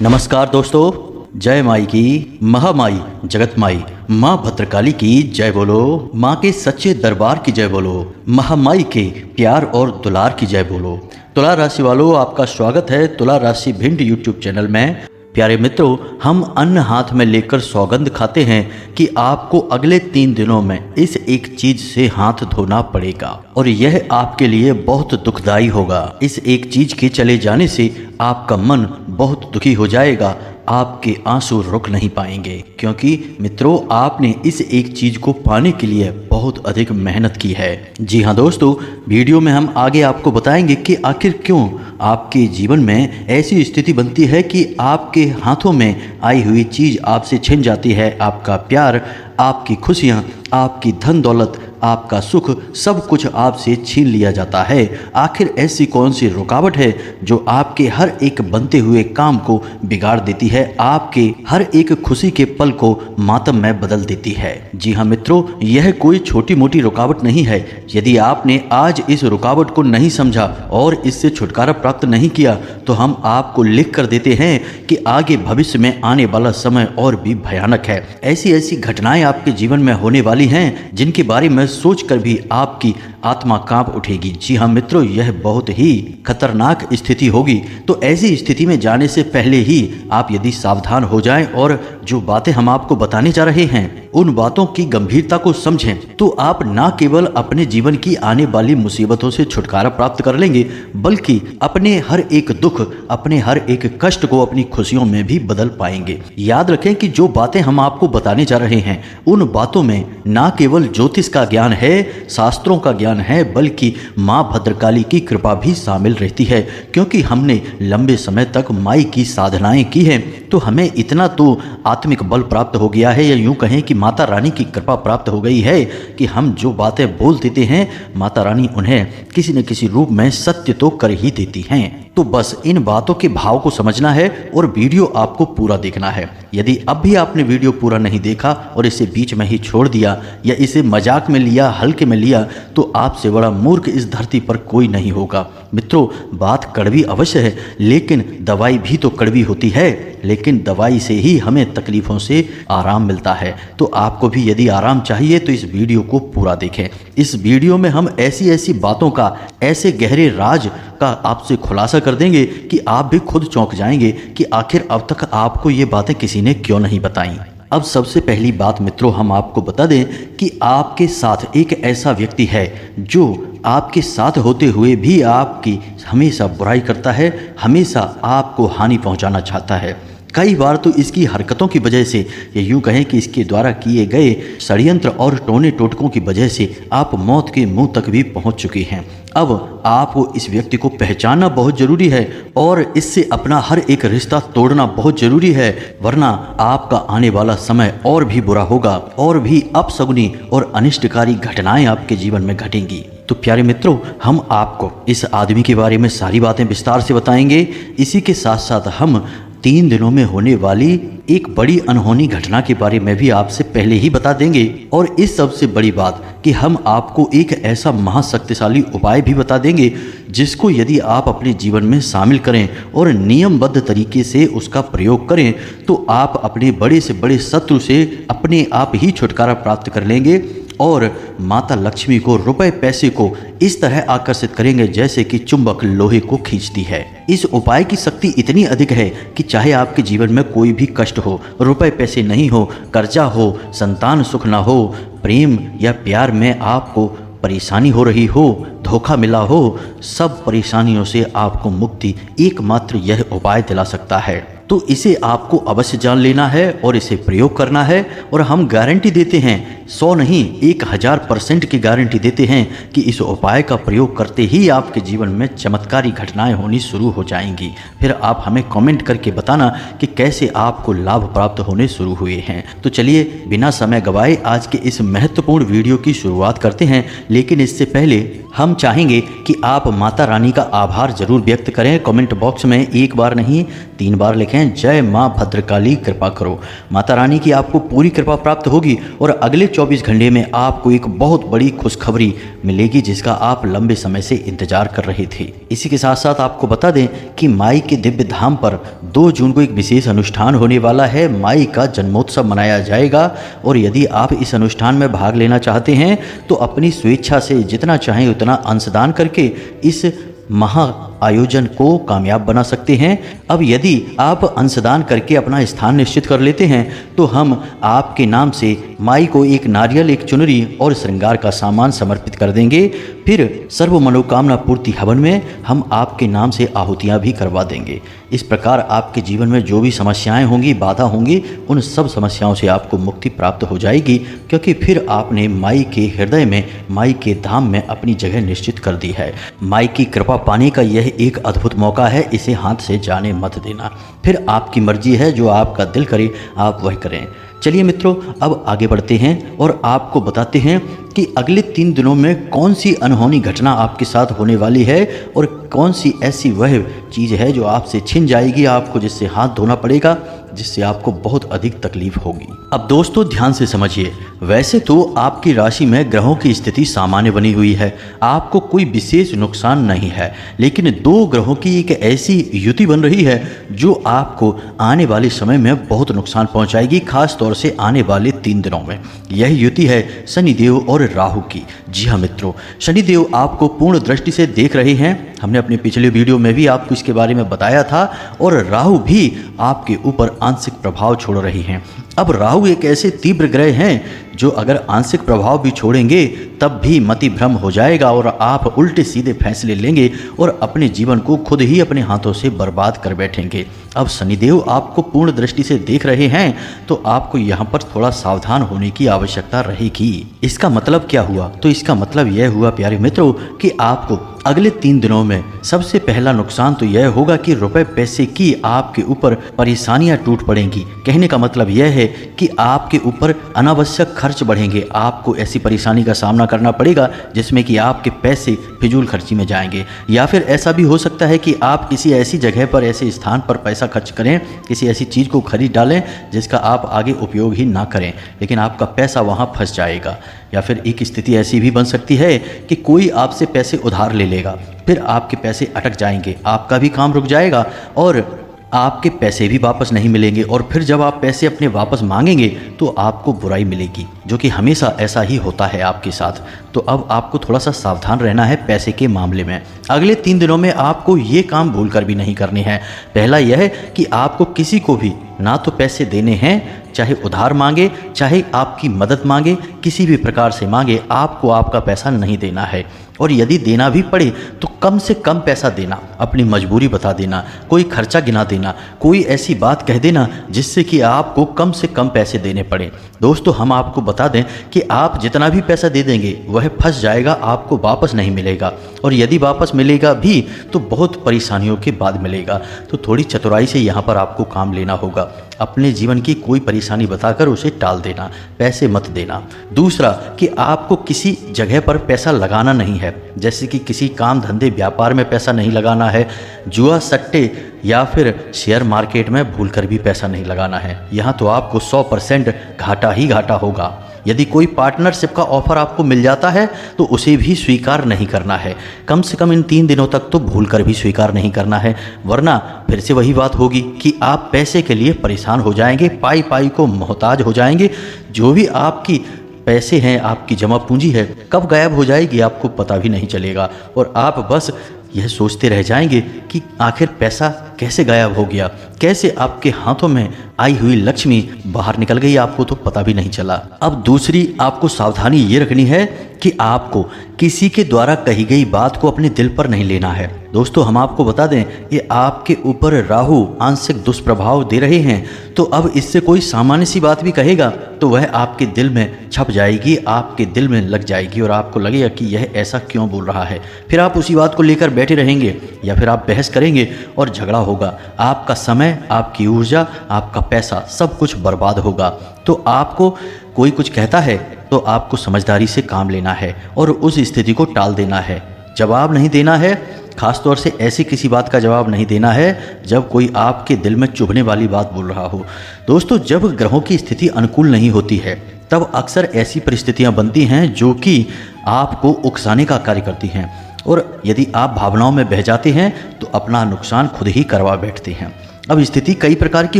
नमस्कार दोस्तों, जय माई की, महामाई जगत माई माँ भद्रकाली की जय बोलो। माँ के सच्चे दरबार की जय बोलो। महामाई के प्यार और दुलार की जय बोलो। तुला राशि वालों, आपका स्वागत है तुला राशि भिंड यूट्यूब चैनल में। प्यारे मित्रों, हम अन्न हाथ में लेकर सौगंध खाते हैं कि आपको अगले 3 दिनों में इस एक चीज से हाथ धोना पड़ेगा और यह आपके लिए बहुत दुखदाई होगा। इस एक चीज के चले जाने से आपका मन बहुत दुखी हो जाएगा, आपके आंसू रुक नहीं पाएंगे, क्योंकि मित्रों आपने इस एक चीज को पाने के लिए बहुत अधिक मेहनत की है। जी हाँ दोस्तों, वीडियो में हम आगे आपको बताएंगे कि आखिर क्यों आपके जीवन में ऐसी स्थिति बनती है कि आपके हाथों में आई हुई चीज आपसे छिन जाती है। आपका प्यार, आपकी खुशियाँ, आपकी धन दौलत, आपका सुख, सब कुछ आपसे छीन लिया जाता है। आखिर ऐसी कौन सी रुकावट है जो आपके हर एक बनते हुए काम को बिगाड़ देती है, आपके हर एक खुशी के पल को मातम में बदल देती है? जी हाँ मित्रों, यह कोई छोटी मोटी रुकावट नहीं है। यदि आपने आज इस रुकावट को नहीं समझा और इससे छुटकारा प्राप्त नहीं किया तो हम आपको लिख कर देते हैं कि आगे भविष्य में आने वाला समय और भी भयानक है। ऐसी ऐसी घटनाएं आपके जीवन में होने वाली हैं जिनके बारे में सोचकर भी आपकी आत्मा कांप उठेगी। जी हाँ मित्रों, यह बहुत ही खतरनाक स्थिति होगी। तो ऐसी स्थिति में जाने से पहले ही आप यदि सावधान हो जाएं और जो बातें हम आपको बताने जा रहे हैं उन बातों की गंभीरता को समझें तो आप ना केवल अपने जीवन की आने वाली मुसीबतों से छुटकारा प्राप्त कर लेंगे, बल्कि अपने हर एक दुख, अपने हर एक कष्ट को अपनी खुशियों में भी बदल पाएंगे। याद रखें कि जो बातें हम आपको बताने जा रहे हैं उन बातों में ना केवल ज्योतिष का ज्ञान है, शास्त्रों का ज्ञान है, बल्कि माँ भद्रकाली की कृपा भी शामिल रहती है। क्योंकि हमने लंबे समय तक माई की साधनाएं की हैं तो हमें इतना तो आत्मिक बल प्राप्त हो गया है, या यूं कहें कि माता रानी की कृपा प्राप्त हो गई है कि हम जो बातें बोल देते हैं माता रानी उन्हें किसी न किसी रूप में सत्य तो कर ही देती हैं। तो बस इन बातों के भाव को समझना है और वीडियो आपको पूरा देखना है। यदि अब भी आपने वीडियो पूरा नहीं देखा और इसे बीच में ही छोड़ दिया या इसे मजाक में लिया, हल्के में लिया, तो आपसे बड़ा मूर्ख इस धरती पर कोई नहीं होगा। मित्रों, बात कड़वी अवश्य है, लेकिन दवाई भी तो कड़वी होती है। लेकिन दवाई से ही हमें तकलीफों से आराम मिलता है। तो आपको भी यदि आराम चाहिए तो इस वीडियो को पूरा देखें। इस वीडियो में हम ऐसी ऐसी बातों का, ऐसे गहरे राज का आपसे खुलासा कर देंगे कि आप भी खुद चौंक जाएंगे कि आखिर अब तक आपको ये बातें किसी ने क्यों नहीं बताई। अब सबसे पहली बात मित्रों, हम आपको बता दें कि आपके साथ एक ऐसा व्यक्ति है जो आपके साथ होते हुए भी आपकी हमेशा बुराई करता है, हमेशा आपको हानि पहुंचाना चाहता है। कई बार तो इसकी हरकतों की वजह से, या यूँ कहें कि इसके द्वारा किए गए षड्यंत्र और टोने टोटकों की वजह से आप मौत के मुंह तक भी पहुंच चुके हैं। अब आपको इस व्यक्ति को पहचानना बहुत ज़रूरी है और इससे अपना हर एक रिश्ता तोड़ना बहुत ज़रूरी है, वरना आपका आने वाला समय और भी बुरा होगा और भी अपशगुनी और अनिष्टकारी घटनाएं आपके जीवन में घटेंगी। तो प्यारे मित्रों, हम आपको इस आदमी के बारे में सारी बातें विस्तार से बताएंगे। इसी के साथ साथ हम 3 दिनों में होने वाली एक बड़ी अनहोनी घटना के बारे में भी आपसे पहले ही बता देंगे। और इस सबसे बड़ी बात कि हम आपको एक ऐसा महाशक्तिशाली उपाय भी बता देंगे जिसको यदि आप अपने जीवन में शामिल करें और नियमबद्ध तरीके से उसका प्रयोग करें तो आप अपने बड़े से बड़े शत्रु से अपने आप ही छुटकारा प्राप्त कर लेंगे और माता लक्ष्मी को, रुपए पैसे को इस तरह आकर्षित करेंगे जैसे कि चुंबक लोहे को खींचती है। इस उपाय की शक्ति इतनी अधिक है कि चाहे आपके जीवन में कोई भी कष्ट हो, रुपए पैसे नहीं हो, कर्जा हो, संतान सुख ना हो, प्रेम या प्यार में आपको परेशानी हो रही हो, धोखा मिला हो, सब परेशानियों से आपको मुक्ति एकमात्र यह उपाय दिला सकता है। तो इसे आपको अवश्य जान लेना है और इसे प्रयोग करना है। और हम गारंटी देते हैं, 100 नहीं 1000% की गारंटी देते हैं कि इस उपाय का प्रयोग करते ही आपके जीवन में चमत्कारी घटनाएं होनी शुरू हो जाएंगी। फिर आप हमें कमेंट करके बताना कि कैसे आपको लाभ प्राप्त होने शुरू हुए हैं। तो चलिए बिना समय गवाए आज के इस महत्वपूर्ण वीडियो की शुरुआत करते हैं। लेकिन इससे पहले हम चाहेंगे कि आप माता रानी का आभार जरूर व्यक्त करें। कमेंट बॉक्स में 1 बार नहीं 3 बार लिखें, जय माँ भद्रकाली कृपा करो। माता रानी की आपको पूरी कृपा प्राप्त होगी और अगले 24 घंटे में आपको एक बहुत बड़ी खुशखबरी मिलेगी जिसका आप लंबे समय से इंतजार कर रहे थे। इसी के साथ साथ आपको बता दें कि माई के दिव्य धाम पर 2 जून को एक विशेष अनुष्ठान होने वाला है, माई का जन्मोत्सव मनाया जाएगा। और यदि आप इस अनुष्ठान में भाग लेना चाहते हैं तो अपनी स्वेच्छा से जितना चाहें उतना अंशदान करके इस महा आयोजन को कामयाब बना सकते हैं। अब यदि आप अंशदान करके अपना स्थान निश्चित कर लेते हैं तो हम आपके नाम से माई को एक नारियल, एक चुनरी और श्रृंगार का सामान समर्पित कर देंगे। फिर सर्व मनोकामना पूर्ति हवन में हम आपके नाम से आहुतियाँ भी करवा देंगे। इस प्रकार आपके जीवन में जो भी समस्याएं होंगी, बाधा होंगी, उन सब समस्याओं से आपको मुक्ति प्राप्त हो जाएगी, क्योंकि फिर आपने माई के हृदय में, माई के धाम में अपनी जगह निश्चित कर दी है। माई की कृपा पाने का यह एक अद्भुत मौका है, इसे हाथ से जाने मत देना। फिर आपकी मर्जी है, जो आपका दिल करे आप वह करें। चलिए मित्रों, अब आगे बढ़ते हैं और आपको बताते हैं कि अगले 3 दिनों में कौन सी अनहोनी घटना आपके साथ होने वाली है और कौन सी ऐसी वह चीज़ है जो आपसे छिन जाएगी, आपको जिससे हाथ धोना पड़ेगा, जिससे आपको बहुत अधिक तकलीफ होगी। अब दोस्तों ध्यान से समझिए, वैसे तो आपकी राशि में ग्रहों की स्थिति सामान्य बनी हुई है, आपको कोई विशेष नुकसान नहीं है, लेकिन 2 ग्रहों की एक ऐसी युति बन रही है जो आपको आने वाले समय में बहुत नुकसान पहुंचाएगी, खास तौर से आने वाले 3 दिनों में। यह युति है शनिदेव और राहु की। जी हाँ मित्रों, शनिदेव आपको पूर्ण दृष्टि से देख रहे हैं, हमने अपने पिछले वीडियो में भी आपको इसके बारे में बताया था, और राहु भी आपके ऊपर आंशिक प्रभाव छोड़ रही हैं। अब राहु एक ऐसे तीव्र ग्रह हैं जो अगर आंशिक प्रभाव भी छोड़ेंगे तब भी मति भ्रम हो जाएगा और आप उल्टे सीधे फैसले लेंगे और अपने जीवन को खुद ही अपने हाथों से बर्बाद कर बैठेंगे। अब शनिदेव आपको पूर्ण दृष्टि से देख रहे हैं तो आपको यहाँ पर थोड़ा सावधान होने की आवश्यकता रहेगी। इसका मतलब क्या हुआ? तो इसका मतलब यह हुआ प्यारे मित्रों कि आपको अगले 3 दिनों में सबसे पहला नुकसान तो यह होगा कि रुपए पैसे की आपके ऊपर परेशानियां टूट पड़ेंगी। कहने का मतलब यह है कि आपके ऊपर अनावश्यक खर्च बढ़ेंगे, आपको ऐसी परेशानी का सामना करना पड़ेगा जिसमें कि आपके पैसे फिजूल खर्ची में जाएंगे। या फिर ऐसा भी हो सकता है कि आप किसी ऐसी जगह पर, ऐसे स्थान पर पैसा खर्च करें, किसी ऐसी चीज़ को खरीद डालें जिसका आप आगे उपयोग ही ना करें, लेकिन आपका पैसा वहाँ फंस जाएगा। या फिर एक स्थिति ऐसी भी बन सकती है कि कोई आपसे पैसे उधार ले लेगा, फिर आपके पैसे अटक जाएंगे, आपका भी काम रुक जाएगा और आपके पैसे भी वापस नहीं मिलेंगे। और फिर जब आप पैसे अपने वापस मांगेंगे तो आपको बुराई मिलेगी, जो कि हमेशा ऐसा ही होता है आपके साथ। तो अब आपको थोड़ा सा सावधान रहना है पैसे के मामले में। अगले 3 दिनों में आपको ये काम भूलकर भी नहीं करने हैं। पहला यह है कि आपको किसी को भी ना तो पैसे देने हैं, चाहे उधार मांगे, चाहे आपकी मदद मांगे, किसी भी प्रकार से मांगे, आपको आपका पैसा नहीं देना है। और यदि देना भी पड़े तो कम से कम पैसा देना, अपनी मजबूरी बता देना, कोई खर्चा गिना देना, कोई ऐसी बात कह देना जिससे कि आपको कम से कम पैसे देने पड़े। दोस्तों हम आपको बता दें कि आप जितना भी पैसा दे देंगे वह फंस जाएगा, आपको वापस नहीं मिलेगा, और यदि वापस मिलेगा भी तो बहुत परेशानियों के बाद मिलेगा। तो थोड़ी चतुराई से यहाँ पर आपको काम लेना होगा। अपने जीवन की कोई परेशानी बताकर उसे टाल देना, पैसे मत देना। दूसरा कि आपको किसी जगह पर पैसा लगाना नहीं है, जैसे कि किसी काम धंधे व्यापार में पैसा नहीं लगाना है, जुआ सट्टे या फिर शेयर मार्केट में भूलकर भी पैसा नहीं लगाना है। यहाँ तो आपको 100% घाटा ही घाटा होगा। यदि कोई पार्टनरशिप का ऑफर आपको मिल जाता है तो उसे भी स्वीकार नहीं करना है, कम से कम इन 3 दिनों तक तो भूलकर भी स्वीकार नहीं करना है, वरना फिर से वही बात होगी कि आप पैसे के लिए परेशान हो जाएंगे, पाई पाई को मोहताज हो जाएंगे। जो भी आपकी पैसे हैं, आपकी जमा पूंजी है, कब गायब हो जाएगी आपको पता भी नहीं चलेगा, और आप बस यह सोचते रह जाएंगे कि आखिर पैसा कैसे गायब हो गया, कैसे आपके हाथों में आई हुई लक्ष्मी बाहर निकल गई, आपको तो पता भी नहीं चला। अब दूसरी आपको सावधानी ये रखनी है कि आपको किसी के द्वारा कही गई बात को अपने दिल पर नहीं लेना है। दोस्तों हम आपको बता दें ये आपके ऊपर राहु आंशिक दुष्प्रभाव दे रहे हैं, तो अब इससे कोई सामान्य सी बात भी कहेगा तो वह आपके दिल में छप जाएगी, आपके दिल में लग जाएगी और आपको लगेगा कि यह ऐसा क्यों बोल रहा है। फिर आप उसी बात को लेकर बैठे रहेंगे या फिर आप बहस करेंगे और झगड़ा होगा। आपका समय, आपकी ऊर्जा, आपका पैसा सब कुछ बर्बाद होगा। तो आपको कोई कुछ कहता है तो आपको समझदारी से काम लेना है और उस स्थिति को टाल देना है। जवाब नहीं देना है, खास तौर से ऐसी किसी बात का जवाब नहीं देना है जब कोई आपके दिल में चुभने वाली बात बोल रहा हो। दोस्तों जब ग्रहों की स्थिति अनुकूल नहीं होती है तब अक्सर ऐसी परिस्थितियां बनती हैं जो कि आपको उकसाने का कार्य करती हैं, और यदि आप भावनाओं में बह जाते हैं तो अपना नुकसान खुद ही करवा बैठते हैं। अब स्थिति कई प्रकार की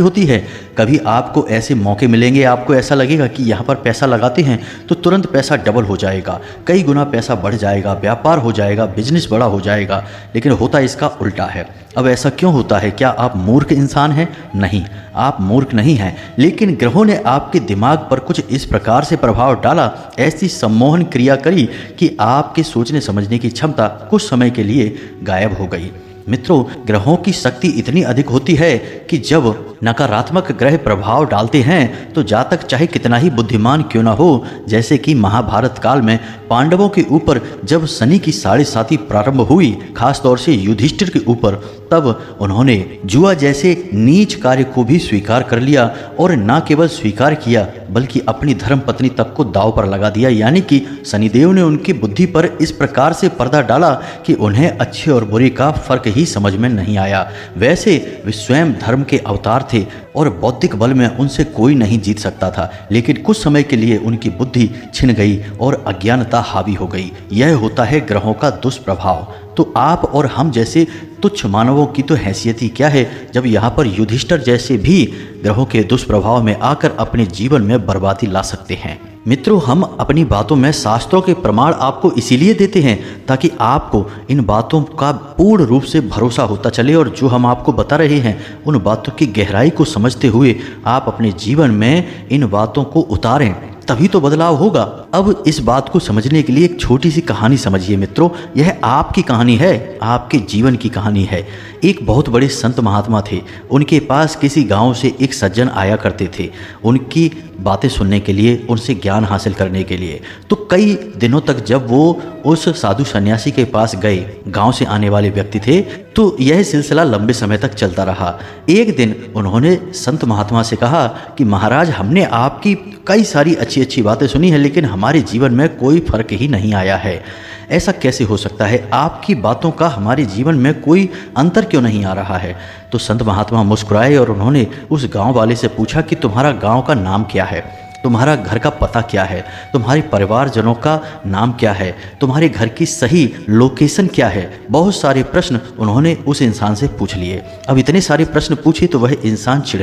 होती है। कभी आपको ऐसे मौके मिलेंगे, आपको ऐसा लगेगा कि यहाँ पर पैसा लगाते हैं तो तुरंत पैसा डबल हो जाएगा, कई गुना पैसा बढ़ जाएगा, व्यापार हो जाएगा, बिजनेस बड़ा हो जाएगा। लेकिन होता इसका उल्टा है। अब ऐसा क्यों होता है? क्या आप मूर्ख इंसान हैं? नहीं, आप मूर्ख नहीं हैं, लेकिन ग्रहों ने आपके दिमाग पर कुछ इस प्रकार से प्रभाव डाला, ऐसी सम्मोहन क्रिया करी कि आपके सोचने समझने की क्षमता कुछ समय के लिए गायब हो गई। मित्रों, ग्रहों की शक्ति इतनी अधिक होती है कि जब नकारात्मक ग्रह प्रभाव डालते हैं तो जातक चाहे कितना ही बुद्धिमान क्यों ना हो, जैसे कि महाभारत काल में पांडवों के ऊपर जब शनि की साढ़े साती प्रारंभ हुई, खासतौर से युधिष्ठिर के ऊपर, तब उन्होंने जुआ जैसे नीच कार्य को भी स्वीकार कर लिया और न केवल स्वीकार किया बल्कि अपनी धर्म पत्नी तक को दांव पर लगा दिया। यानी कि शनिदेव ने उनकी बुद्धि पर इस प्रकार से पर्दा डाला कि उन्हें अच्छे और बुरे का फर्क ही समझ में नहीं आया। वैसे वे स्वयं धर्म के अवतार थे और बौद्धिक बल में उनसे कोई नहीं जीत सकता था, लेकिन कुछ समय के लिए उनकी बुद्धि छिन गई और अज्ञानता हावी हो गई। यह होता है ग्रहों का दुष्प्रभाव। तो आप और हम जैसे तुच्छ मानवों की तो हैसियत ही क्या है, जब यहाँ पर युधिष्ठिर जैसे भी ग्रहों के दुष्प्रभाव में आकर अपने जीवन में बर्बादी ला सकते हैं। मित्रों, हम अपनी बातों में शास्त्रों के प्रमाण आपको इसीलिए देते हैं ताकि आपको इन बातों का पूर्ण रूप से भरोसा होता चले और जो हम आपको बता रहे हैं उन बातों की गहराई को समझते हुए आप अपने जीवन में इन बातों को उतारें, तभी तो बदलाव होगा। अब इस बात को समझने के लिए एक छोटी सी कहानी समझिए मित्रों। यह आपकी कहानी है, आपके जीवन की कहानी है। एक बहुत बड़े संत महात्मा थे। उनके पास किसी गांव से एक सज्जन आया करते थे उनकी बातें सुनने के लिए, उनसे ज्ञान हासिल करने के लिए। तो कई दिनों तक जब वो उस साधु सन्यासी के पास गए, गांव से आने वाले व्यक्ति थे, तो यह सिलसिला लंबे समय तक चलता रहा। एक दिन उन्होंने संत महात्मा से कहा कि महाराज, हमने आपकी कई सारी अच्छी अच्छी बातें सुनी है, लेकिन हमारे जीवन में कोई फर्क ही नहीं आया है। ऐसा कैसे हो सकता है? आपकी बातों का हमारे जीवन में कोई अंतर क्यों नहीं आ रहा है? तो संत महात्मा मुस्कुराए और उन्होंने उस गांव वाले से पूछा कि तुम्हारा गांव का नाम क्या है, तुम्हारा घर का पता क्या है, तुम्हारे परिवारजनों का नाम क्या है, तुम्हारे घर की सही लोकेशन क्या है। बहुत सारे प्रश्न उन्होंने उस इंसान से पूछ लिए। अब इतने सारे प्रश्न पूछे तो वह इंसान चिढ़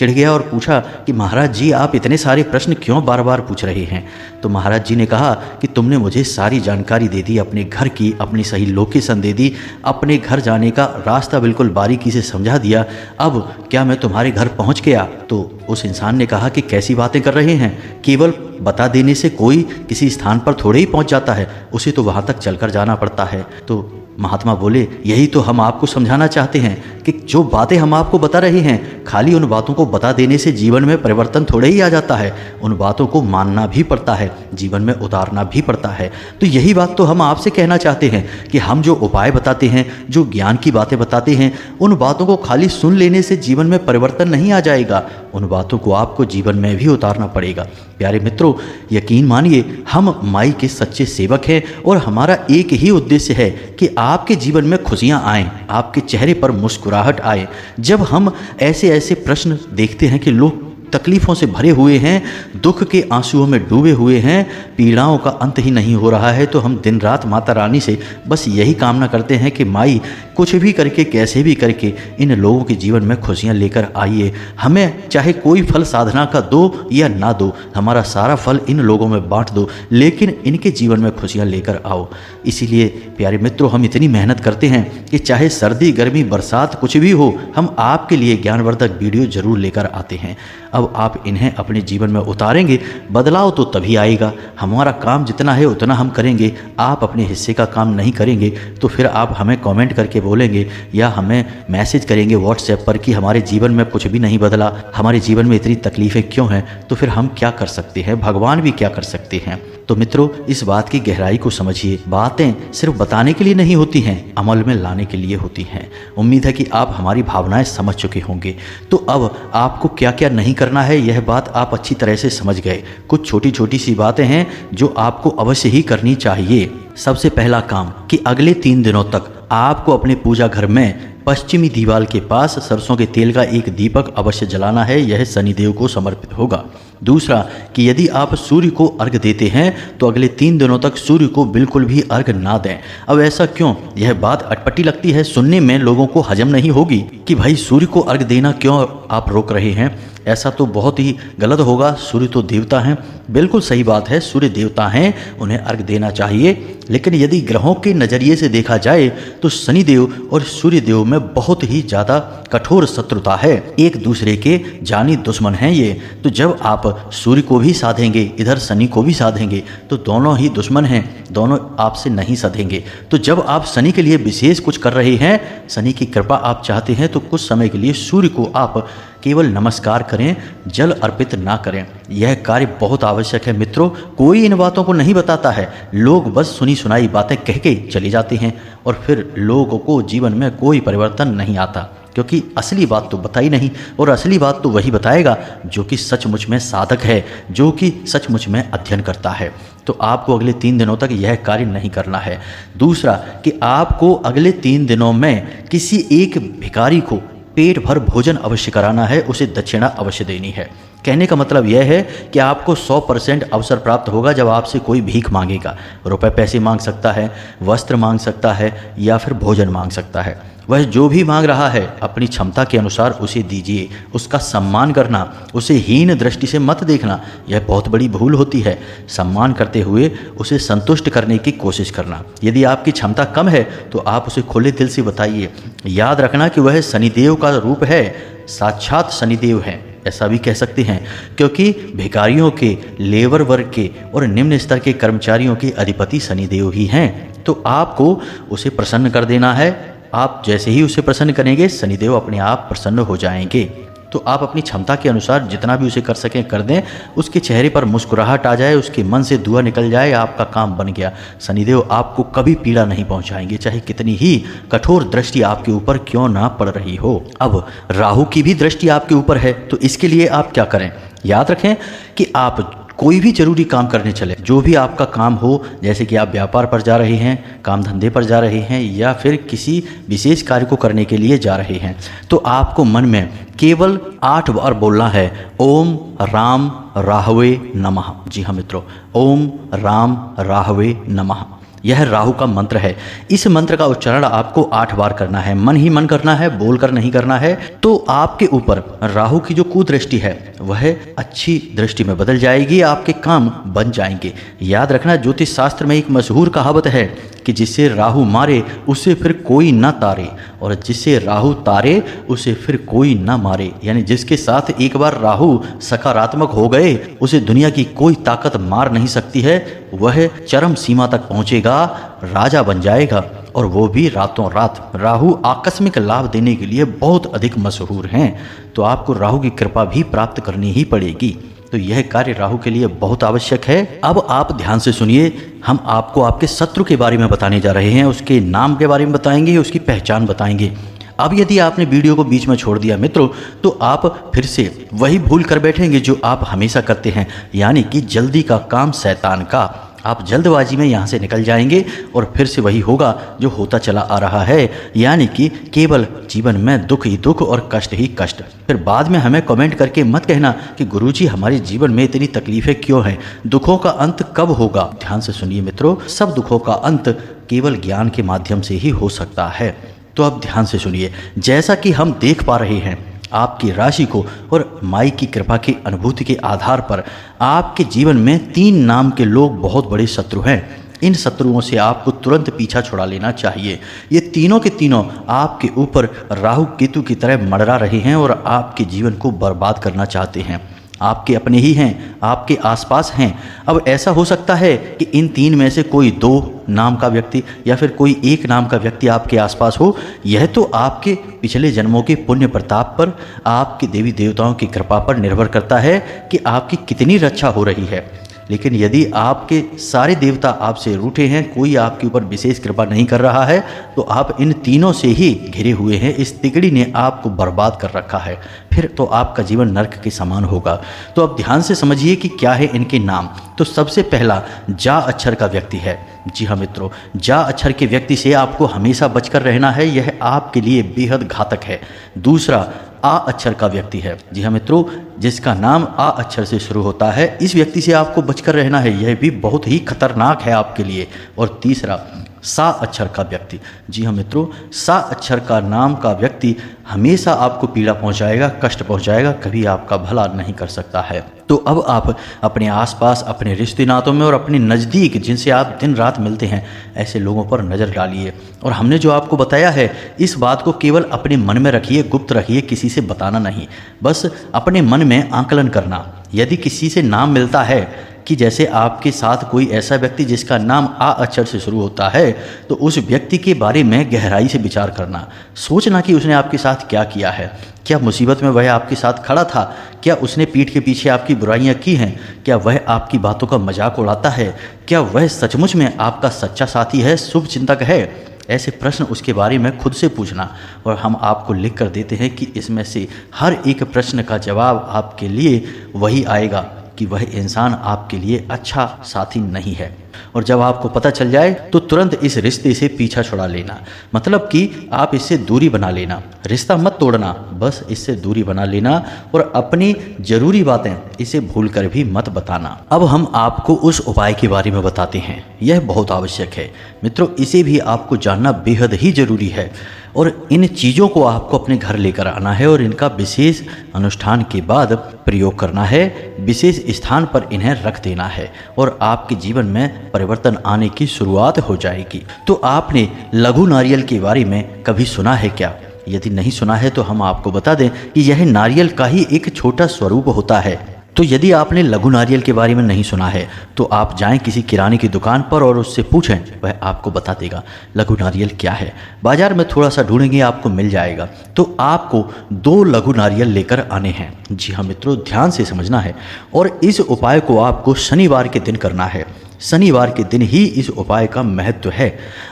गया और पूछा कि महाराज जी, आप इतने सारे प्रश्न क्यों बार बार पूछ रहे हैं? तो महाराज जी ने कहा कि तुमने मुझे सारी जानकारी दे दी, अपने घर की अपनी सही लोकेशन दे दी, अपने घर जाने का रास्ता बिल्कुल बारीकी से समझा दिया। अब क्या मैं तुम्हारे घर पहुंच गया? तो उस इंसान ने कहा कि कैसी बातें कर रहे हैं, केवल बता देने से कोई किसी स्थान पर थोड़े ही पहुंच जाता है, उसे तो वहां तक चलकर जाना पड़ता है। तो महात्मा बोले, यही तो हम आपको समझाना चाहते हैं कि जो बातें हम आपको बता रहे हैं, खाली उन बातों को बता देने से जीवन में परिवर्तन थोड़े ही आ जाता है। उन बातों को मानना भी पड़ता है, जीवन में उतारना भी पड़ता है। तो यही बात तो हम आपसे कहना चाहते हैं कि हम जो उपाय बताते हैं, जो ज्ञान की बातें बताते हैं, उन बातों को खाली सुन लेने से जीवन में परिवर्तन नहीं आ जाएगा। उन बातों को आपको जीवन में भी उतारना पड़ेगा। प्यारे मित्रों, यकीन मानिए, हम माई के सच्चे सेवक हैं और हमारा एक ही उद्देश्य है कि आपके जीवन में खुशियां आएं, आपके चेहरे पर मुस्कुराहट आए। जब हम ऐसे ऐसे प्रश्न देखते हैं कि लोग तकलीफ़ों से भरे हुए हैं, दुख के आंसुओं में डूबे हुए हैं, पीड़ाओं का अंत ही नहीं हो रहा है, तो हम दिन रात माता रानी से बस यही कामना करते हैं कि माई कुछ भी करके, कैसे भी करके इन लोगों के जीवन में खुशियां लेकर आइए। हमें चाहे कोई फल साधना का दो या ना दो, हमारा सारा फल इन लोगों में बांट दो, लेकिन इनके जीवन में खुशियां लेकर आओ। इसीलिए प्यारे मित्रों, हम इतनी मेहनत करते हैं कि चाहे सर्दी गर्मी बरसात कुछ भी हो, हम आपके लिए ज्ञानवर्धक वीडियो जरूर लेकर आते हैं। अब आप इन्हें अपने जीवन में उतारेंगे, बदलाव तो तभी आएगा। हमारा काम जितना है उतना हम करेंगे, आप अपने हिस्से का काम नहीं करेंगे तो फिर आप हमें कमेंट करके बोलेंगे या हमें मैसेज करेंगे व्हाट्सएप पर कि हमारे जीवन में कुछ भी नहीं बदला, हमारे जीवन में इतनी तकलीफ़ें क्यों हैं। तो फिर हम क्या कर सकते हैं, भगवान भी क्या कर सकते हैं। तो मित्रों, इस बात की गहराई को समझिए। बातें सिर्फ बताने के लिए नहीं होती हैं, अमल में लाने के लिए होती हैं। उम्मीद है कि आप हमारी भावनाएं समझ चुके होंगे। तो अब आपको क्या क्या नहीं करना है, यह बात आप अच्छी तरह से समझ गए। कुछ छोटी छोटी सी बातें हैं जो आपको अवश्य ही करनी चाहिए। सबसे पहला काम कि अगले 3 दिनों तक आपको अपने पूजा घर में पश्चिमी दीवार के पास सरसों के तेल का एक दीपक अवश्य जलाना है, यह शनिदेव को समर्पित होगा। दूसरा कि यदि आप सूर्य को अर्घ देते हैं तो अगले 3 दिनों तक सूर्य को बिल्कुल भी अर्घ ना दें। अब ऐसा क्यों? यह बात अटपटी लगती है, सुनने में लोगों को हजम नहीं होगी कि भाई सूर्य को अर्घ देना क्यों आप रोक रहे हैं, ऐसा तो बहुत ही गलत होगा। सूर्य तो देवता हैं, बिल्कुल सही बात है, सूर्य देवता हैं, उन्हें अर्घ देना चाहिए। लेकिन यदि ग्रहों के नज़रिए से देखा जाए तो शनिदेव और सूर्यदेव में बहुत ही ज़्यादा कठोर शत्रुता है, एक दूसरे के जानी दुश्मन हैं ये। तो जब आप सूर्य को भी साधेंगे, इधर शनि को भी साधेंगे, तो दोनों ही दुश्मन हैं, दोनों आपसे नहीं सधेंगे। तो जब आप शनि के लिए विशेष कुछ कर रहे हैं, शनि की कृपा आप चाहते हैं, तो कुछ समय के लिए सूर्य को आप केवल नमस्कार करें, जल अर्पित ना करें। यह कार्य बहुत आवश्यक है मित्रों। कोई इन बातों को नहीं बताता है, लोग बस सुनी सुनाई बातें कह के चले जाते हैं और फिर लोगों को जीवन में कोई परिवर्तन नहीं आता, क्योंकि असली बात तो बताई नहीं। और असली बात तो वही बताएगा जो कि सचमुच में साधक है, जो कि सचमुच में अध्ययन करता है। तो आपको अगले 3 दिनों तक यह कार्य नहीं करना है। दूसरा कि आपको अगले 3 दिनों में किसी एक भिखारी को पेट भर भोजन अवश्य कराना है, उसे दक्षिणा अवश्य देनी है। कहने का मतलब यह है कि आपको 100% अवसर प्राप्त होगा जब आपसे कोई भीख मांगेगा। रुपए पैसे मांग सकता है, वस्त्र मांग सकता है, या फिर भोजन मांग सकता है। वह जो भी मांग रहा है अपनी क्षमता के अनुसार उसे दीजिए, उसका सम्मान करना, उसे हीन दृष्टि से मत देखना, यह बहुत बड़ी भूल होती है। सम्मान करते हुए उसे संतुष्ट करने की कोशिश करना। यदि आपकी क्षमता कम है तो आप उसे खुले दिल से बताइए। याद रखना कि वह शनिदेव का रूप है, साक्षात शनिदेव है, ऐसा भी कह सकते हैं, क्योंकि भिखारियों के, लेबर वर्ग के और निम्न स्तर के कर्मचारियों के अधिपति शनिदेव ही हैं। तो आपको उसे प्रसन्न कर देना है। आप जैसे ही उसे प्रसन्न करेंगे, शनिदेव अपने आप प्रसन्न हो जाएंगे। तो आप अपनी क्षमता के अनुसार जितना भी उसे कर सकें कर दें, उसके चेहरे पर मुस्कुराहट आ जाए, उसके मन से धुआं निकल जाए, आपका काम बन गया। शनिदेव आपको कभी पीड़ा नहीं पहुंचाएंगे, चाहे कितनी ही कठोर दृष्टि आपके ऊपर क्यों ना पड़ रही हो। अब राहु की भी दृष्टि आपके ऊपर है, तो इसके लिए आप क्या करें? याद रखें कि आप कोई भी जरूरी काम करने चले, जो भी आपका काम हो, जैसे कि आप व्यापार पर जा रहे हैं, काम धंधे पर जा रहे हैं, या फिर किसी विशेष कार्य को करने के लिए जा रहे हैं, तो आपको मन में केवल 8 बार बोलना है, ओम राम राहवे नमः। जी हाँ मित्रों, ओम राम राहवे नमः, यह राहु का मंत्र है। इस मंत्र का उच्चारण आपको 8 बार करना है, मन ही मन करना है, बोलकर नहीं करना है। तो आपके ऊपर राहु की जो कुदृष्टि है वह अच्छी दृष्टि में बदल जाएगी, आपके काम बन जाएंगे। याद रखना, ज्योतिष शास्त्र में एक मशहूर कहावत है कि जिसे राहु मारे उसे फिर कोई न तारे, और जिसे राहु तारे उसे फिर कोई न मारे। यानी जिसके साथ एक बार राहु सकारात्मक हो गए, उसे दुनिया की कोई ताकत मार नहीं सकती है। वह चरम सीमा तक पहुंचेगा, राजा बन जाएगा, और वो भी रातों रात। राहु आकस्मिक लाभ देने के लिए बहुत अधिक मशहूर हैं, तो आपको राहु की कृपा भी प्राप्त करनी ही पड़ेगी। तो यह कार्य राहु के लिए बहुत आवश्यक है। अब आप ध्यान से सुनिए, हम आपको आपके शत्रु के बारे में बताने जा रहे हैं, उसके नाम के बारे में बताएंगे, उसकी पहचान बताएंगे। अब यदि आपने वीडियो को बीच में छोड़ दिया मित्रों, तो आप फिर से वही भूल कर बैठेंगे जो आप हमेशा करते हैं, यानी कि जल्दी का काम शैतान का। आप जल्दबाजी में यहाँ से निकल जाएंगे और फिर से वही होगा जो होता चला आ रहा है, यानी कि केवल जीवन में दुख ही दुख और कष्ट ही कष्ट। फिर बाद में हमें कमेंट करके मत कहना कि गुरुजी हमारे जीवन में इतनी तकलीफें क्यों हैं, दुखों का अंत कब होगा। ध्यान से सुनिए मित्रों, सब दुखों का अंत केवल ज्ञान के माध्यम से ही हो सकता है। तो अब ध्यान से सुनिए, जैसा कि हम देख पा रहे हैं, आपकी राशि को और माई की कृपा की अनुभूति के आधार पर आपके जीवन में 3 नाम के लोग बहुत बड़े शत्रु हैं। इन शत्रुओं से आपको तुरंत पीछा छुड़ा लेना चाहिए। ये तीनों के तीनों आपके ऊपर राहु केतु की तरह मंडरा रहे हैं और आपके जीवन को बर्बाद करना चाहते हैं। आपके अपने ही हैं, आपके आसपास हैं। अब ऐसा हो सकता है कि इन 3 में से कोई 2 नाम का व्यक्ति या फिर कोई 1 नाम का व्यक्ति आपके आसपास हो। यह तो आपके पिछले जन्मों के पुण्य प्रताप पर, आपके देवी देवताओं की कृपा पर निर्भर करता है कि आपकी कितनी रक्षा हो रही है। लेकिन यदि आपके सारे देवता आपसे रूठे हैं, कोई आपके ऊपर विशेष कृपा नहीं कर रहा है, तो आप इन तीनों से ही घिरे हुए हैं। इस तिगड़ी ने आपको बर्बाद कर रखा है, फिर तो आपका जीवन नर्क के समान होगा। तो अब ध्यान से समझिए कि क्या है इनके नाम। तो सबसे पहला जा अक्षर का व्यक्ति है। जी हाँ मित्रों, जा अक्षर के व्यक्ति से आपको हमेशा बचकर रहना है, यह आपके लिए बेहद घातक है। दूसरा, आ अक्षर का व्यक्ति है। जी हाँ मित्रों, जिसका नाम आ अक्षर से शुरू होता है, इस व्यक्ति से आपको बचकर रहना है, यह भी बहुत ही खतरनाक है आपके लिए। और तीसरा, सा अक्षर का व्यक्ति। जी हाँ मित्रों, सा अक्षर का नाम का व्यक्ति हमेशा आपको पीड़ा पहुंचाएगा, कष्ट पहुंचाएगा, कभी आपका भला नहीं कर सकता है। तो अब आप अपने आसपास, अपने रिश्ते नातों में और अपने नज़दीक जिनसे आप दिन रात मिलते हैं, ऐसे लोगों पर नज़र डालिए। और हमने जो आपको बताया है, इस बात को केवल अपने मन में रखिए, गुप्त रखिए, किसी से बताना नहीं, बस अपने मन में आकलन करना। यदि किसी से नाम मिलता है कि जैसे आपके साथ कोई ऐसा व्यक्ति जिसका नाम आ अक्षर से शुरू होता है, तो उस व्यक्ति के बारे में गहराई से विचार करना, सोचना कि उसने आपके साथ क्या किया है, क्या मुसीबत में वह आपके साथ खड़ा था, क्या उसने पीठ के पीछे आपकी बुराइयां की हैं, क्या वह आपकी बातों का मजाक उड़ाता है, क्या वह सचमुच में आपका सच्चा साथी है, शुभ चिंतक है। ऐसे प्रश्न उसके बारे में खुद से पूछना, और हम आपको लिख कर देते हैं कि इसमें से हर एक प्रश्न का जवाब आपके लिए वही आएगा कि वह इंसान आपके लिए अच्छा साथी नहीं है। और जब आपको पता चल जाए तो तुरंत इस रिश्ते से पीछा छुड़ा लेना, मतलब कि आप इससे दूरी बना लेना। रिश्ता मत तोड़ना, बस इससे दूरी बना लेना, और अपनी ज़रूरी बातें इसे भूल कर भी मत बताना। अब हम आपको उस उपाय के बारे में बताते हैं, यह बहुत आवश्यक है मित्रों, इसे भी आपको जानना बेहद ही ज़रूरी है। और इन चीज़ों को आपको अपने घर लेकर आना है और इनका विशेष अनुष्ठान के बाद प्रयोग करना है, विशेष स्थान पर इन्हें रख देना है, और आपके जीवन में परिवर्तन आने की शुरुआत हो जाएगी। तो आपने लघु नारियल के बारे में कभी सुना है क्या? यदि नहीं सुना है तो हम आपको बता दें कि यह नारियल का ही एक छोटा स्वरूप होता है। तो यदि आपने लघु नारियल के बारे में नहीं सुना है तो आप जाएं किसी किराने की दुकान पर और उससे पूछें, वह आपको बता देगा लघु नारियल क्या है। बाजार में थोड़ा सा ढूंढेंगे, आपको मिल जाएगा। तो आपको 2 लघु नारियल लेकर आने हैं। जी हाँ मित्रों, ध्यान से समझना है, और इस उपाय को आपको शनिवार के दिन करना है। शनिवार के दिन ही इस उपाय का महत्व है।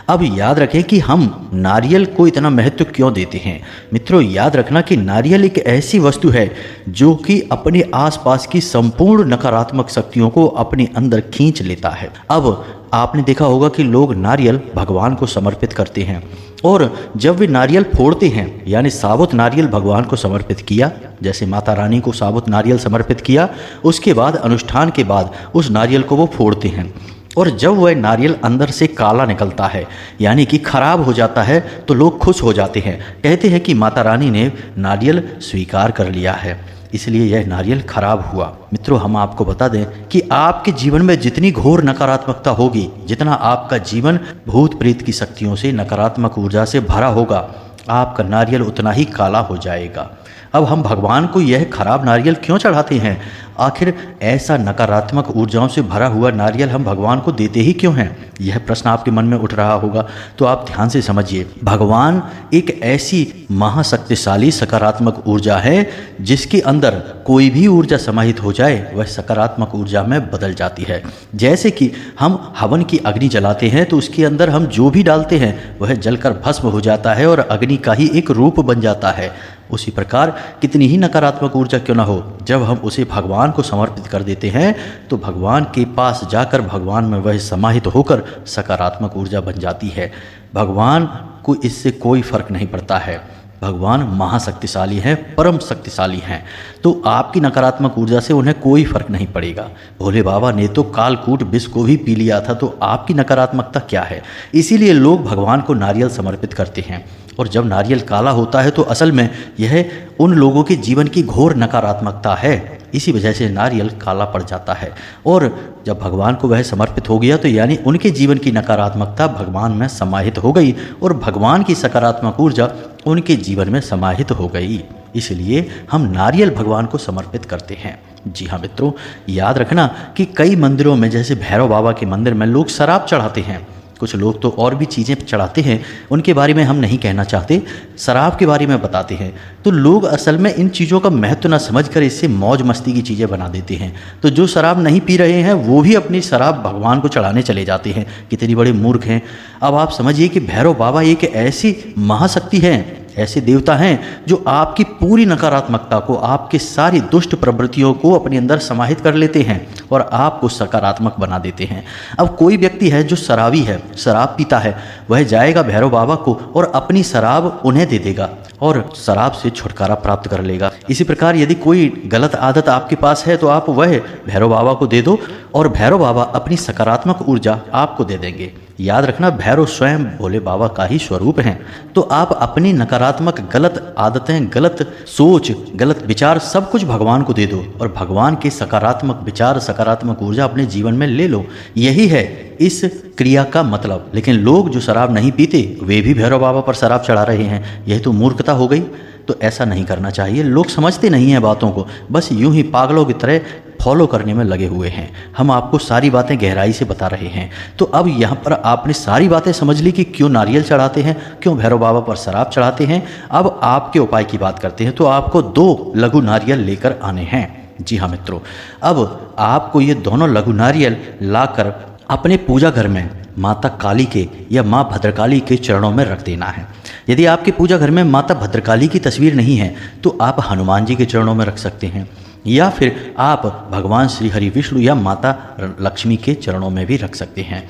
अब याद रखें कि हम नारियल को इतना महत्व क्यों देते हैं। मित्रों, याद रखना कि नारियल एक ऐसी वस्तु है जो कि अपने आसपास की संपूर्ण नकारात्मक शक्तियों को अपने अंदर खींच लेता है। अब आपने देखा होगा कि लोग नारियल भगवान को समर्पित करते हैं, और जब वे नारियल फोड़ते हैं, यानी साबुत नारियल भगवान को समर्पित किया, जैसे माता रानी को साबुत नारियल समर्पित किया, उसके बाद अनुष्ठान के बाद उस नारियल को वो फोड़ते हैं, और जब वह नारियल अंदर से काला निकलता है, यानी कि खराब हो जाता है, तो लोग खुश हो जाते हैं, कहते हैं कि माता रानी ने नारियल स्वीकार कर लिया है, इसलिए यह नारियल खराब हुआ। मित्रों, हम आपको बता दें कि आपके जीवन में जितनी घोर नकारात्मकता होगी, जितना आपका जीवन भूत प्रेत की शक्तियों से, नकारात्मक ऊर्जा से भरा होगा, आपका नारियल उतना ही काला हो जाएगा। अब हम भगवान को यह खराब नारियल क्यों चढ़ाते हैं? आखिर ऐसा नकारात्मक ऊर्जाओं से भरा हुआ नारियल हम भगवान को देते ही क्यों हैं? यह प्रश्न आपके मन में उठ रहा होगा, तो आप ध्यान से समझिए। भगवान एक ऐसी महाशक्तिशाली सकारात्मक ऊर्जा है जिसके अंदर कोई भी ऊर्जा समाहित हो जाए वह सकारात्मक ऊर्जा में बदल जाती है। जैसे कि हम हवन की अग्नि जलाते हैं तो उसके अंदर हम जो भी डालते हैं वह जलकर भस्म हो जाता है और अग्नि का ही एक रूप बन जाता है। उसी प्रकार कितनी ही नकारात्मक ऊर्जा क्यों ना हो, जब हम उसे भगवान को समर्पित कर देते हैं तो भगवान के पास जाकर भगवान में वह समाहित होकर सकारात्मक ऊर्जा बन जाती है। भगवान को इससे कोई फर्क नहीं पड़ता है। भगवान महाशक्तिशाली हैं, परम शक्तिशाली हैं, तो आपकी नकारात्मक ऊर्जा से उन्हें कोई फर्क नहीं पड़ेगा। भोले बाबा ने तो कालकूट विष को भी पी लिया था, तो आपकी नकारात्मकता क्या है? इसीलिए लोग भगवान को नारियल समर्पित करते हैं, और जब नारियल काला होता है तो असल में यह उन लोगों के जीवन की घोर नकारात्मकता है। इसी वजह से नारियल काला पड़ जाता है, और जब भगवान को वह समर्पित हो गया तो यानी उनके जीवन की नकारात्मकता भगवान में समाहित हो गई और भगवान की सकारात्मक ऊर्जा उनके जीवन में समाहित हो गई। इसलिए हम नारियल भगवान को समर्पित करते हैं। जी हाँ मित्रों, याद रखना कि कई मंदिरों में, जैसे भैरव बाबा के मंदिर में, लोग शराब चढ़ाते हैं। कुछ लोग तो और भी चीज़ें चढ़ाते हैं, उनके बारे में हम नहीं कहना चाहते, शराब के बारे में बताते हैं। तो लोग असल में इन चीज़ों का महत्व न समझकर इससे मौज मस्ती की चीज़ें बना देते हैं। तो जो शराब नहीं पी रहे हैं वो भी अपनी शराब भगवान को चढ़ाने चले जाते हैं। कितनी बड़े मूर्ख हैं। अब आप समझिए कि भैरव बाबा एक ऐसी महाशक्ति है, ऐसे देवता हैं जो आपकी पूरी नकारात्मकता को, आपके सारी दुष्ट प्रवृत्तियों को अपने अंदर समाहित कर लेते हैं और आपको सकारात्मक बना देते हैं। अब कोई व्यक्ति है जो शराबी है, शराब पीता है, वह जाएगा भैरव बाबा को और अपनी शराब उन्हें दे देगा और शराब से छुटकारा प्राप्त कर लेगा। इसी प्रकार यदि कोई गलत आदत आपके पास है तो आप वह भैरव बाबा को दे दो और भैरव बाबा अपनी सकारात्मक ऊर्जा आपको दे देंगे। याद रखना, भैरव स्वयं भोले बाबा का ही स्वरूप हैं। तो आप अपनी नकारात्मक गलत आदतें, गलत सोच, गलत विचार सब कुछ भगवान को दे दो और भगवान के सकारात्मक विचार, सकारात्मक ऊर्जा अपने जीवन में ले लो। यही है इस क्रिया का मतलब। लेकिन लोग जो शराब नहीं पीते वे भी भैरव बाबा पर शराब चढ़ा रहे हैं, यह तो मूर्खता हो गई। तो ऐसा नहीं करना चाहिए। लोग समझते नहीं हैं बातों को, बस यूं ही पागलों की तरह फॉलो करने में लगे हुए हैं। हम आपको सारी बातें गहराई से बता रहे हैं। तो अब यहाँ पर आपने सारी बातें समझ ली कि क्यों नारियल चढ़ाते हैं, क्यों भैरव बाबा पर शराब चढ़ाते हैं। अब आपके उपाय की बात करते हैं। तो आपको 2 लघु नारियल लेकर आने हैं। जी हाँ मित्रों, अब आपको ये दोनों लघु नारियल लाकर अपने पूजा घर में माता काली के या माँ भद्रकाली के चरणों में रख देना है। यदि आपके पूजा घर में माता भद्रकाली की तस्वीर नहीं है तो आप हनुमान जी के चरणों में रख सकते हैं या फिर आप भगवान श्री हरि विष्णु या माता लक्ष्मी के चरणों में भी रख सकते हैं।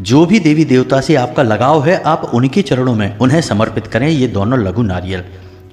जो भी देवी देवता से आपका लगाव है आप उनके चरणों में उन्हें समर्पित करें ये दोनों लघु नारियल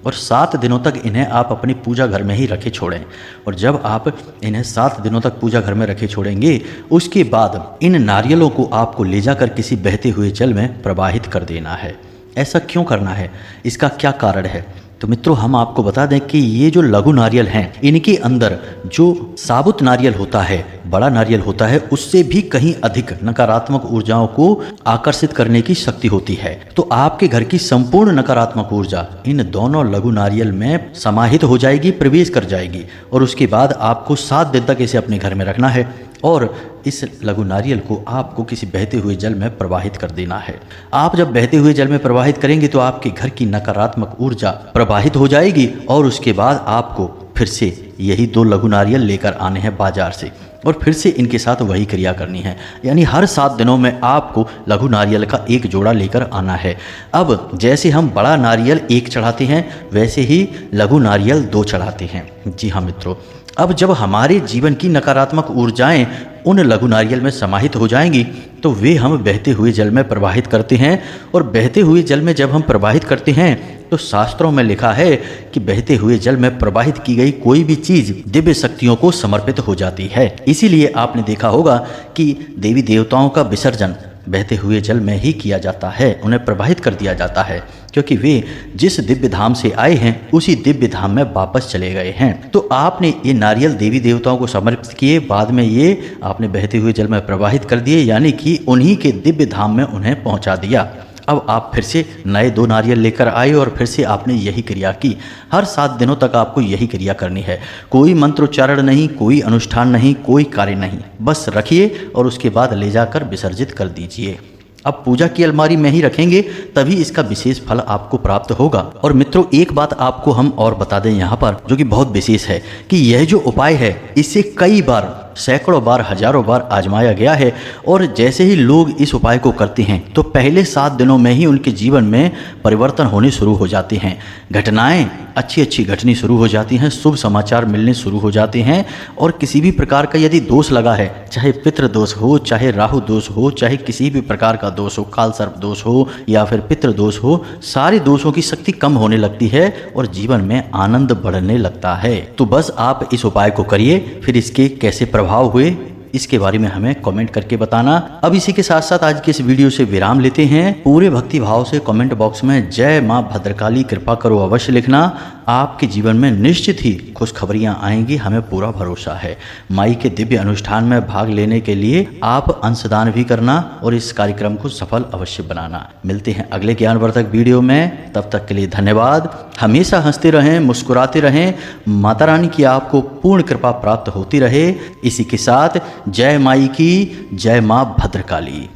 और 7 दिनों तक इन्हें आप अपनी पूजा घर में ही रखे छोड़ें। और जब आप इन्हें 7 दिनों तक पूजा घर में रखे छोड़ेंगे उसके बाद इन नारियलों को आपको ले जाकर किसी बहते हुए जल में प्रवाहित कर देना है। ऐसा क्यों करना है, इसका क्या कारण है? तो मित्रों हम आपको बता दें कि ये जो लघु नारियल हैं इनके अंदर जो साबुत नारियल होता है, बड़ा नारियल होता है, उससे भी कहीं अधिक नकारात्मक ऊर्जाओं को आकर्षित करने की शक्ति होती है। तो आपके घर की संपूर्ण नकारात्मक ऊर्जा इन दोनों लघु नारियल में समाहित हो जाएगी, प्रवेश कर जाएगी। और उसके बाद आपको 7 दिन तक इसे अपने घर में रखना है और इस लघु नारियल को आपको किसी बहते हुए जल में प्रवाहित कर देना है। आप जब बहते हुए जल में प्रवाहित करेंगे तो आपके घर की नकारात्मक ऊर्जा प्रवाहित हो जाएगी और उसके बाद आपको फिर से यही 2 लघु नारियल लेकर आने हैं बाजार से और फिर से इनके साथ वही क्रिया करनी है। यानी हर 7 दिनों में आपको लघु नारियल का 1 जोड़ा लेकर आना है। अब जैसे हम बड़ा नारियल 1 चढ़ाते हैं वैसे ही लघु नारियल 2 चढ़ाते हैं। जी हाँ मित्रों, अब जब हमारे जीवन की नकारात्मक ऊर्जाएं उन लघु नारियल में समाहित हो जाएंगी तो वे हम बहते हुए जल में प्रवाहित करते हैं। और बहते हुए जल में जब हम प्रवाहित करते हैं तो शास्त्रों में लिखा है कि बहते हुए जल में प्रवाहित की गई कोई भी चीज़ दिव्य शक्तियों को समर्पित हो जाती है। इसीलिए आपने देखा होगा कि देवी देवताओं का विसर्जन बहते हुए जल में ही किया जाता है, उन्हें प्रवाहित कर दिया जाता है, क्योंकि वे जिस दिव्य धाम से आए हैं उसी दिव्य धाम में वापस चले गए हैं। तो आपने ये नारियल देवी देवताओं को समर्पित किए, बाद में ये आपने बहते हुए जल में प्रवाहित कर दिए, यानी कि उन्हीं के दिव्य धाम में उन्हें पहुंचा दिया। अब आप फिर से नए 2 नारियल लेकर आए और फिर से आपने यही क्रिया की। हर 7 दिनों तक आपको यही क्रिया करनी है। कोई मंत्रोच्चारण नहीं, कोई अनुष्ठान नहीं, कोई कार्य नहीं, बस रखिए और उसके बाद ले जाकर विसर्जित कर दीजिए। अब पूजा की अलमारी में ही रखेंगे तभी इसका विशेष फल आपको प्राप्त होगा। और मित्रों एक बात आपको हम और बता दें यहाँ पर जो कि बहुत विशेष है कि यह जो उपाय है इसे कई बार, सैकड़ों बार, हजारों बार आजमाया गया है। और जैसे ही लोग इस उपाय को करते हैं तो पहले 7 दिनों में ही उनके जीवन में परिवर्तन होने शुरू हो जाते हैं। घटनाएं अच्छी घटनी शुरू हो जाती हैं, शुभ समाचार मिलने शुरू हो जाते हैं। और किसी भी प्रकार का यदि दोष लगा है, चाहे पितृ दोष हो, चाहे राहु दोष हो, चाहे किसी भी प्रकार का दोष हो, काल सर्प दोष हो या फिर पितृ दोष हो, सारे दोषों की शक्ति कम होने लगती है और जीवन में आनंद बढ़ने लगता है। तो बस आप इस उपाय को करिए, फिर इसके कैसे प्रभाव हुए इसके बारे में हमें कमेंट करके बताना। अब इसी के साथ साथ आज के इस वीडियो से विराम लेते हैं। पूरे भक्ति भाव से कमेंट बॉक्स में जय मां भद्रकाली कृपा करो अवश्य लिखना। आपके जीवन में निश्चित ही खुशखबरियां आएंगी, हमें पूरा भरोसा है। माई के दिव्य अनुष्ठान में भाग लेने के लिए आप अंशदान भी करना और इस कार्यक्रम को सफल अवश्य बनाना। मिलते हैं अगले ज्ञानवर्धक वीडियो में, तब तक के लिए धन्यवाद। हमेशा हंसते रहें, मुस्कुराते रहें, माता रानी की आपको पूर्ण कृपा प्राप्त होती रहे। इसी के साथ जय माई की, जय मां भद्रकाली।